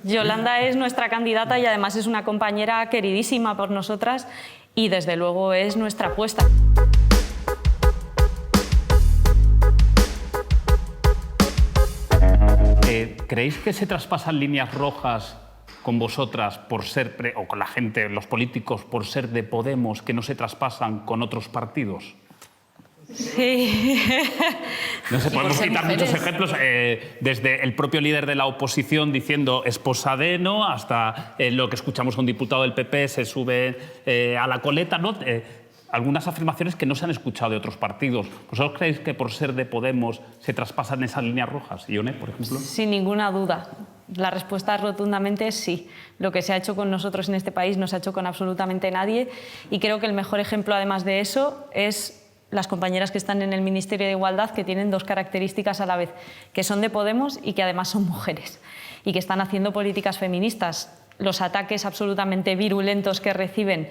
Yolanda es nuestra candidata y además es una compañera queridísima por nosotras y desde luego es nuestra apuesta. ¿Creéis que se traspasan líneas rojas con vosotras por ser, o con la gente, los políticos, por ser de Podemos, que no se traspasan con otros partidos? Sí. No sé, podemos citar muchos ejemplos, desde el propio líder de la oposición diciendo esposadeno hasta lo que escuchamos a un diputado del PP se sube a la coleta, ¿no? Algunas afirmaciones que no se han escuchado de otros partidos. ¿Vosotros creéis que por ser de Podemos se traspasan esas líneas rojas? Ione, por ejemplo. Sin ninguna duda. La respuesta rotundamente es sí. Lo que se ha hecho con nosotros en este país no se ha hecho con absolutamente nadie y creo que el mejor ejemplo además de eso es las compañeras que están en el Ministerio de Igualdad, que tienen dos características a la vez, que son de Podemos y que además son mujeres y que están haciendo políticas feministas. Los ataques absolutamente virulentos que reciben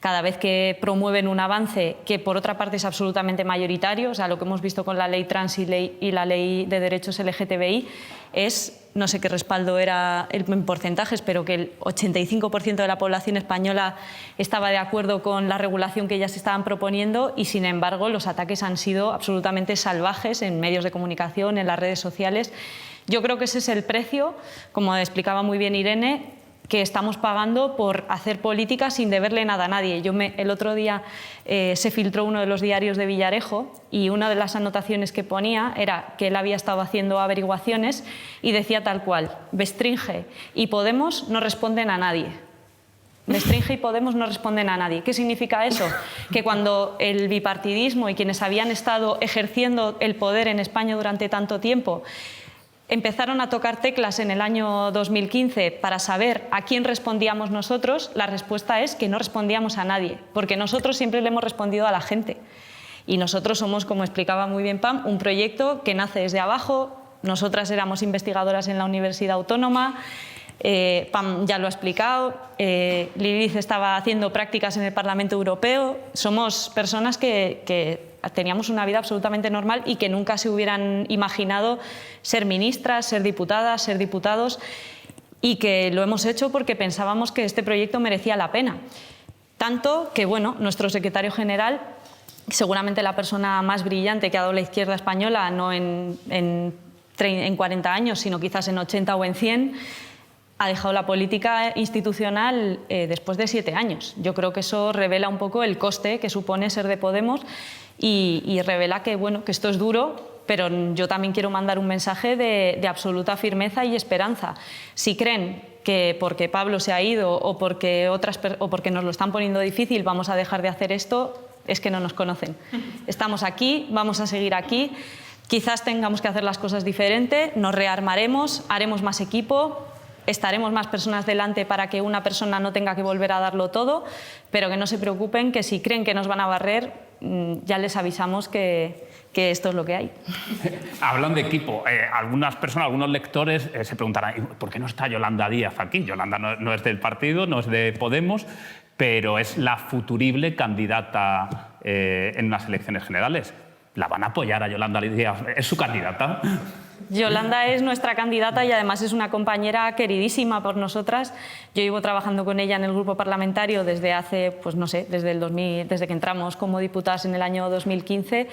cada vez que promueven un avance que por otra parte es absolutamente mayoritario, o sea, lo que hemos visto con la ley trans y la ley de derechos LGTBI es, no sé qué respaldo era en porcentajes, pero que el 85% de la población española estaba de acuerdo con la regulación que ellas estaban proponiendo y sin embargo los ataques han sido absolutamente salvajes en medios de comunicación, en las redes sociales. Yo creo que ese es el precio, como explicaba muy bien Irene, que estamos pagando por hacer política sin deberle nada a nadie. El otro día se filtró uno de los diarios de Villarejo y una de las anotaciones que ponía era que él había estado haciendo averiguaciones y decía tal cual: Bestringe y Podemos no responden a nadie. Bestringe y Podemos no responden a nadie. ¿Qué significa eso? Que cuando el bipartidismo y quienes habían estado ejerciendo el poder en España durante tanto tiempo empezaron a tocar teclas en el año 2015 para saber a quién respondíamos nosotros, la respuesta es que no respondíamos a nadie, porque nosotros siempre le hemos respondido a la gente. Y nosotros somos, como explicaba muy bien Pam, un proyecto que nace desde abajo. Nosotras éramos investigadoras en la Universidad Autónoma, Pam ya lo ha explicado, Lilith estaba haciendo prácticas en el Parlamento Europeo. Somos personas que teníamos una vida absolutamente normal y que nunca se hubieran imaginado ser ministras, ser diputadas, ser diputados, y que lo hemos hecho porque pensábamos que este proyecto merecía la pena. Tanto que, bueno, nuestro secretario general, seguramente la persona más brillante que ha dado la izquierda española, no en 40 años, sino quizás en 80 o en 100, ha dejado la política institucional después de 7 años. Yo creo que eso revela un poco el coste que supone ser de Podemos y revela que, bueno, que esto es duro, pero yo también quiero mandar un mensaje de absoluta firmeza y esperanza. Si creen que porque Pablo se ha ido o porque nos lo están poniendo difícil vamos a dejar de hacer esto, es que no nos conocen. Estamos aquí, vamos a seguir aquí. Quizás tengamos que hacer las cosas diferente, nos rearmaremos, haremos más equipo, estaremos más personas delante para que una persona no tenga que volver a darlo todo, pero que no se preocupen, que si creen que nos van a barrer, ya les avisamos que esto es lo que hay. Hablando de equipo, algunas personas, algunos lectores se preguntarán ¿por qué no está Yolanda Díaz aquí? Yolanda no es del partido, no es de Podemos, pero es la futurible candidata en unas elecciones generales. ¿La van a apoyar a Yolanda Díaz? ¿Es su candidata? Yolanda es nuestra candidata y además es una compañera queridísima por nosotras. Yo llevo trabajando con ella en el grupo parlamentario desde hace, pues no sé, desde que entramos como diputadas en el año 2015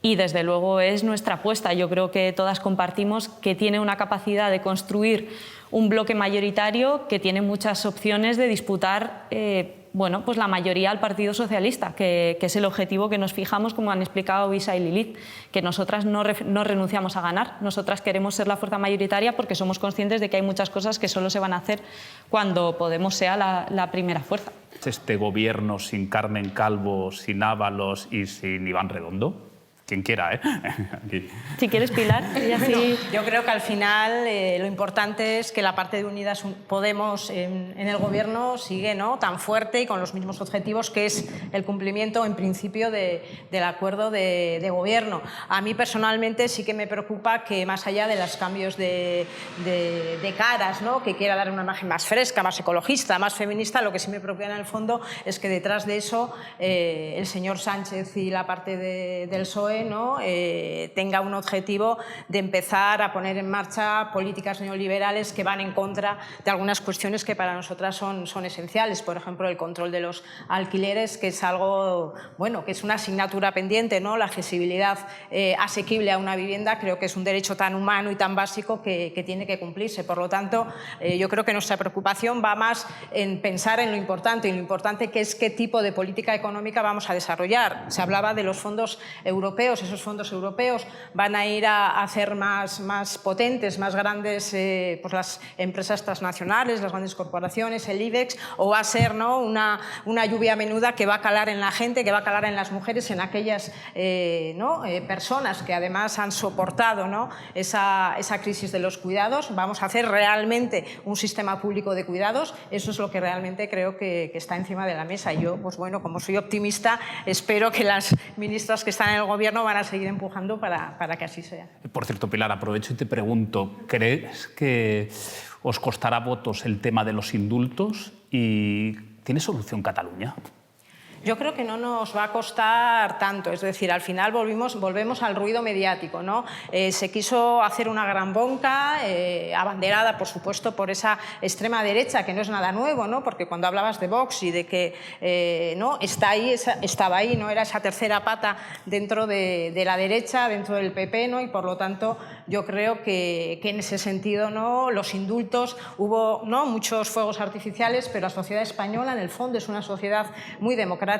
y desde luego es nuestra apuesta. Yo creo que todas compartimos que tiene una capacidad de construir un bloque mayoritario que tiene muchas opciones de disputar bueno, pues la mayoría al Partido Socialista, que es el objetivo que nos fijamos, como han explicado Isa y Lilith, que nosotras no renunciamos a ganar. Nosotras queremos ser la fuerza mayoritaria porque somos conscientes de que hay muchas cosas que solo se van a hacer cuando Podemos sea la primera fuerza. ¿Este gobierno sin Carmen Calvo, sin Ábalos y sin Iván Redondo? Quien quiera, ¿eh? Aquí. Si quieres, Pilar. Ella sí. Yo creo que al final lo importante es que la parte de Unidas Podemos en el gobierno sigue, ¿no?, tan fuerte y con los mismos objetivos, que es el cumplimiento en principio del acuerdo de gobierno. A mí personalmente sí que me preocupa que más allá de los cambios de caras, ¿no?, que quiera dar una imagen más fresca, más ecologista, más feminista, lo que sí me preocupa en el fondo es que detrás de eso el señor Sánchez y la parte del PSOE PSOE, ¿no? Tenga un objetivo de empezar a poner en marcha políticas neoliberales que van en contra de algunas cuestiones que para nosotras son esenciales. Por ejemplo, el control de los alquileres, que es algo, bueno, que es una asignatura pendiente, ¿no? La accesibilidad asequible a una vivienda creo que es un derecho tan humano y tan básico que tiene que cumplirse. Por lo tanto, yo creo que nuestra preocupación va más en pensar en lo importante, y lo importante que es qué tipo de política económica vamos a desarrollar. Se hablaba de los fondos europeos. Esos fondos europeos van a ir a hacer más potentes, más grandes pues las empresas transnacionales, las grandes corporaciones, el IBEX, o va a ser, ¿no? una lluvia menuda que va a calar en la gente, que va a calar en las mujeres, en aquellas personas que además han soportado, ¿no? esa crisis de los cuidados. Vamos a hacer realmente un sistema público de cuidados. Eso es lo que realmente creo que está encima de la mesa. Y yo, pues bueno, como soy optimista, espero que las ministras que están en el Gobierno van a seguir empujando para que así sea. Por cierto, Pilar, aprovecho y te pregunto, ¿crees que os costará votos el tema de los indultos y tiene solución Cataluña? Yo creo que no nos va a costar tanto, es decir, al final volvemos al ruido mediático, ¿no? Se quiso hacer una gran bonca, abanderada, por supuesto, por esa extrema derecha, que no es nada nuevo, ¿no? Porque cuando hablabas de Vox y de que ¿no? estaba ahí, ¿no? Era esa tercera pata dentro de la derecha, dentro del PP, ¿no? Y por lo tanto yo creo que en ese sentido, ¿no? Los indultos, hubo, ¿no? muchos fuegos artificiales, pero la sociedad española en el fondo es una sociedad muy democrática,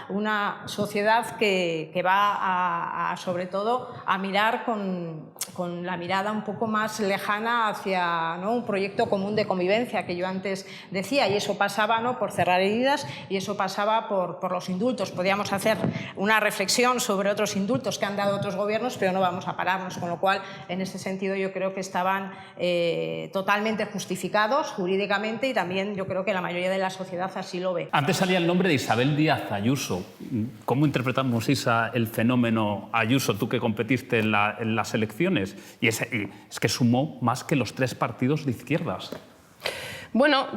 una sociedad que va sobre todo a mirar con la mirada un poco más lejana hacia, ¿no? un proyecto común de convivencia que yo antes decía, y eso pasaba, ¿no? por cerrar heridas, y eso pasaba por los indultos. Podíamos hacer una reflexión sobre otros indultos que han dado otros gobiernos, pero no vamos a pararnos, con lo cual en ese sentido yo creo que estaban totalmente justificados jurídicamente, y también yo creo que la mayoría de la sociedad así lo ve. Antes salía el nombre de Isabel Díaz Ayuso. ¿Cómo interpretamos, Isa, el fenómeno Ayuso, tú que competiste en las elecciones? Y es que sumó más que los 3 partidos de izquierdas. Bueno,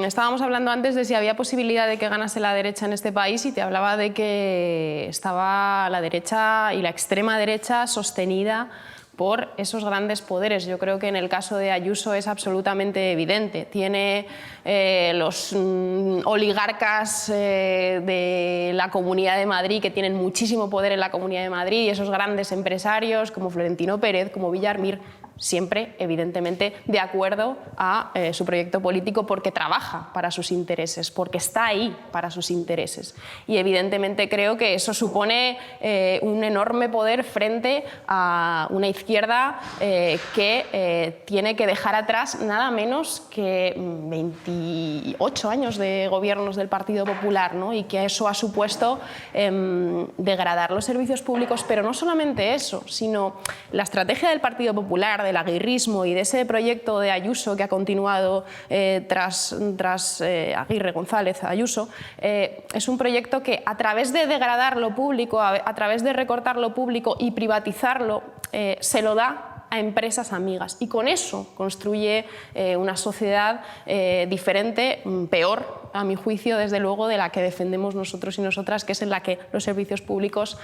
estábamos hablando antes de si había posibilidad de que ganase la derecha en este país, y te hablaba de que estaba la derecha y la extrema derecha sostenida por esos grandes poderes. Yo creo que en el caso de Ayuso es absolutamente evidente. Tiene los oligarcas de la Comunidad de Madrid, que tienen muchísimo poder en la Comunidad de Madrid, y esos grandes empresarios como Florentino Pérez, como Villarmir, siempre, evidentemente, de acuerdo a su proyecto político, porque trabaja para sus intereses, porque está ahí para sus intereses. Y evidentemente creo que eso supone un enorme poder frente a una izquierda que tiene que dejar atrás nada menos que 28 años de gobiernos del Partido Popular, ¿no? Y que eso ha supuesto degradar los servicios públicos, pero no solamente eso, sino la estrategia del Partido Popular, del aguirrismo y de ese proyecto de Ayuso que ha continuado tras Aguirre, González, Ayuso, es un proyecto que, a través de degradar lo público, a través de recortar lo público y privatizarlo, se lo da a empresas amigas, y con eso construye una sociedad diferente, peor, a mi juicio, desde luego, de la que defendemos nosotros y nosotras, que es en la que los servicios públicos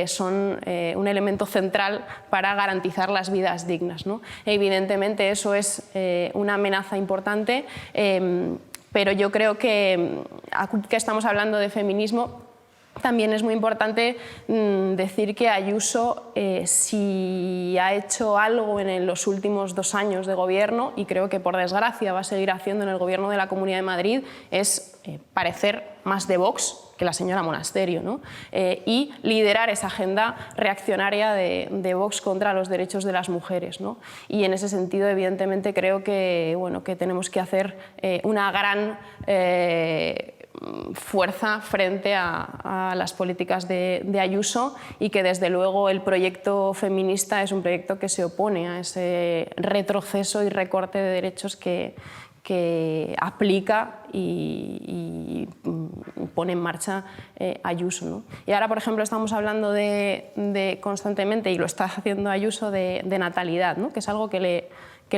son un elemento central para garantizar las vidas dignas, ¿no? Evidentemente eso es una amenaza importante, pero yo creo que estamos hablando de feminismo. También es muy importante decir que Ayuso, si ha hecho algo en los últimos 2 años de gobierno, y creo que por desgracia va a seguir haciendo en el gobierno de la Comunidad de Madrid, es parecer más de Vox que la señora Monasterio, ¿no? Y liderar esa agenda reaccionaria de Vox contra los derechos de las mujeres, ¿no? Y en ese sentido, evidentemente, creo que, bueno, que tenemos que hacer una gran fuerza frente a las políticas de Ayuso, y que desde luego el proyecto feminista es un proyecto que se opone a ese retroceso y recorte de derechos que aplica y pone en marcha Ayuso, ¿no? Y ahora, por ejemplo, estamos hablando constantemente, y lo está haciendo Ayuso, de natalidad, ¿no? Que es algo que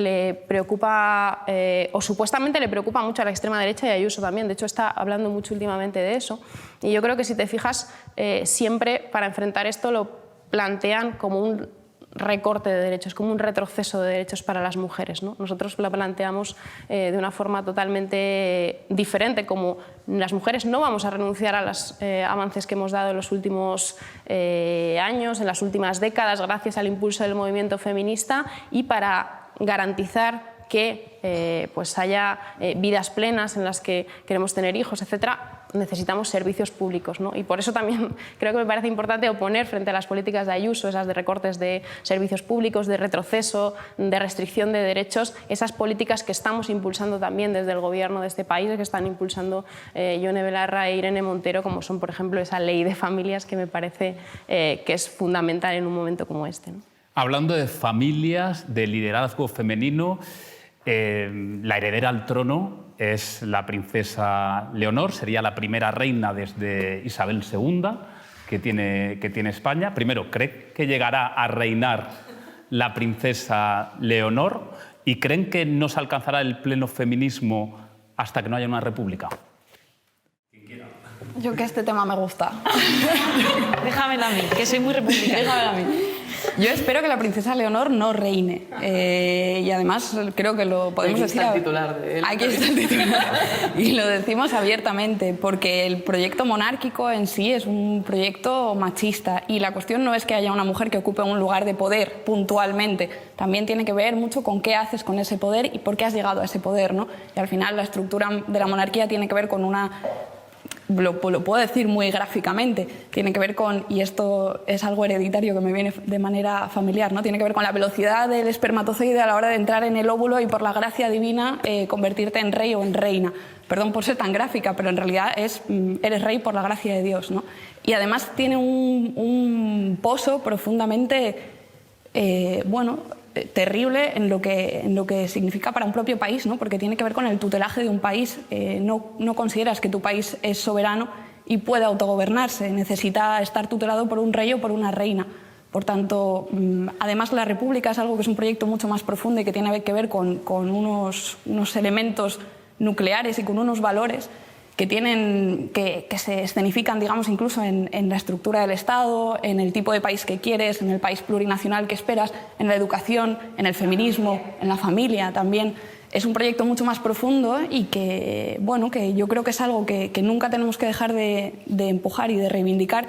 le preocupa, o supuestamente le preocupa mucho a la extrema derecha, y a Ayuso también. De hecho, está hablando mucho últimamente de eso. Y yo creo que, si te fijas, siempre para enfrentar esto, lo plantean como un recorte de derechos, como un retroceso de derechos para las mujeres, ¿no? Nosotros lo planteamos de una forma totalmente diferente, como las mujeres no vamos a renunciar a los avances que hemos dado en los últimos años, en las últimas décadas, gracias al impulso del movimiento feminista, y para garantizar que pues haya vidas plenas en las que queremos tener hijos, etcétera, necesitamos servicios públicos, ¿no? Y por eso también creo que me parece importante oponer frente a las políticas de Ayuso, esas de recortes de servicios públicos, de retroceso, de restricción de derechos, esas políticas que estamos impulsando también desde el gobierno de este país, que están impulsando Ione Belarra e Irene Montero, como son, por ejemplo, esa ley de familias que me parece que es fundamental en un momento como este, ¿no? Hablando de familias, de liderazgo femenino, la heredera al trono es la princesa Leonor, sería la primera reina desde Isabel II que tiene España. Primero, ¿cree que llegará a reinar la princesa Leonor? ¿Y creen que no se alcanzará el pleno feminismo hasta que no haya una república? Yo que este tema me gusta. Déjamela a mí, que soy muy republicana. Déjamela a mí. Yo espero que la princesa Leonor no reine. Y además creo que lo podemos decir... Aquí está el titular de él. Aquí está el titular. Y lo decimos abiertamente, porque el proyecto monárquico en sí es un proyecto machista. Y la cuestión no es que haya una mujer que ocupe un lugar de poder puntualmente. También tiene que ver mucho con qué haces con ese poder y por qué has llegado a ese poder, ¿no? Y al final la estructura de la monarquía tiene que ver con una... Lo puedo decir muy gráficamente, tiene que ver con, y esto es algo hereditario que me viene de manera familiar, ¿no? Tiene que ver con la velocidad del espermatozoide a la hora de entrar en el óvulo y por la gracia divina convertirte en rey o en reina. Perdón por ser tan gráfica, pero en realidad eres rey por la gracia de Dios, ¿no? Y además tiene un pozo profundamente, terrible en lo que significa para un propio país, ¿no? Porque tiene que ver con el tutelaje de un país. No consideras que tu país es soberano y puede autogobernarse, necesita estar tutelado por un rey o por una reina. Por tanto, además la República es algo que es un proyecto mucho más profundo y que tiene que ver con unos elementos nucleares y con unos valores que se escenifican, digamos, incluso en la estructura del Estado, en el tipo de país que quieres, en el país plurinacional que esperas, en la educación, en el feminismo, en la familia también. Es un proyecto mucho más profundo y que yo creo que es algo que nunca tenemos que dejar de empujar y de reivindicar,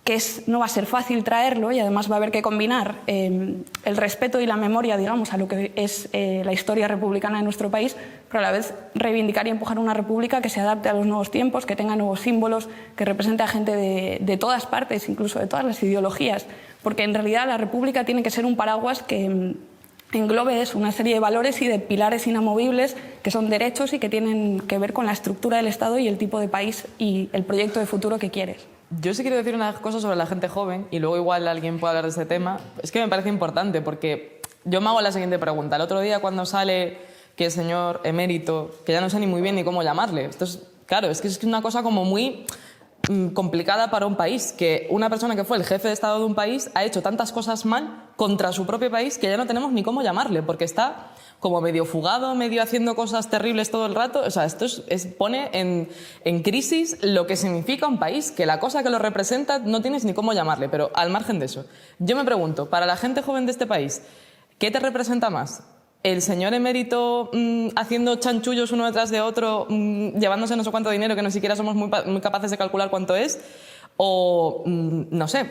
que no va a ser fácil traerlo y además va a haber que combinar el respeto y la memoria, digamos, a lo que es la historia republicana de nuestro país, pero a la vez reivindicar y empujar una república que se adapte a los nuevos tiempos, que tenga nuevos símbolos, que represente a gente de todas partes, incluso de todas las ideologías, porque en realidad la república tiene que ser un paraguas que englobe una serie de valores y de pilares inamovibles que son derechos y que tienen que ver con la estructura del Estado y el tipo de país y el proyecto de futuro que quieres. Yo sí quiero decir una cosa sobre la gente joven y luego igual alguien puede hablar de este tema. Es que me parece importante porque yo me hago la siguiente pregunta. El otro día cuando sale que el señor emérito, que ya no sé ni muy bien ni cómo llamarle, esto es, claro, es que es una cosa como muy complicada para un país, que una persona que fue el jefe de Estado de un país ha hecho tantas cosas mal contra su propio país que ya no tenemos ni cómo llamarle, porque está como medio fugado, medio haciendo cosas terribles todo el rato. O sea, esto pone en crisis lo que significa un país, que la cosa que lo representa no tienes ni cómo llamarle. Pero al margen de eso, yo me pregunto, para la gente joven de este país, ¿qué te representa más? ¿El señor emérito haciendo chanchullos uno detrás de otro, llevándose no sé cuánto dinero que ni siquiera somos muy capaces de calcular cuánto es? ¿O, no sé,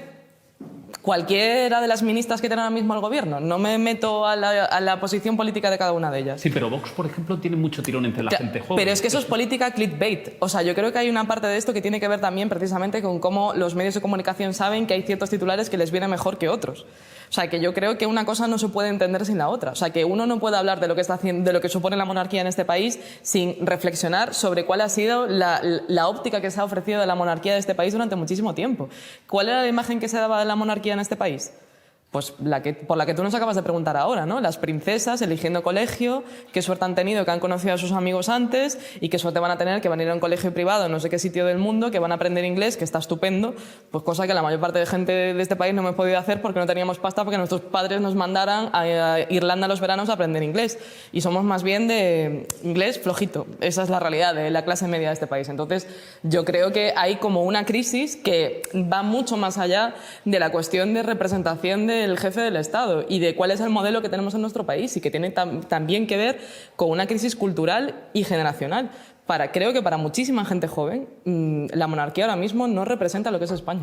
cualquiera de las ministras que tienen ahora mismo al gobierno? No me meto a la posición política de cada una de ellas. Sí, pero Vox, por ejemplo, tiene mucho tirón entre la gente joven. Pero es que eso es política clickbait. O sea, yo creo que hay una parte de esto que tiene que ver también precisamente con cómo los medios de comunicación saben que hay ciertos titulares que les viene mejor que otros. O sea, que yo creo que una cosa no se puede entender sin la otra. O sea, que uno no puede hablar de lo que está haciendo, de lo que supone la monarquía en este país sin reflexionar sobre cuál ha sido la óptica que se ha ofrecido de la monarquía de este país durante muchísimo tiempo. ¿Cuál era la imagen que se daba de la monarquía en este país? pues por la que tú nos acabas de preguntar ahora, ¿no? Las princesas eligiendo colegio, qué suerte han tenido que han conocido a sus amigos antes y qué suerte van a tener que van a ir a un colegio privado en no sé qué sitio del mundo, que van a aprender inglés, que está estupendo, pues cosa que la mayor parte de gente de este país no hemos podido hacer porque no teníamos pasta, porque nuestros padres nos mandaran a Irlanda los veranos a aprender inglés. Y somos más bien de inglés flojito. Esa es la realidad de la clase media de este país. Entonces, yo creo que hay como una crisis que va mucho más allá de la cuestión de representación del jefe del Estado y de cuál es el modelo que tenemos en nuestro país y que tiene también que ver con una crisis cultural y generacional. Creo que para muchísima gente joven la monarquía ahora mismo no representa lo que es España.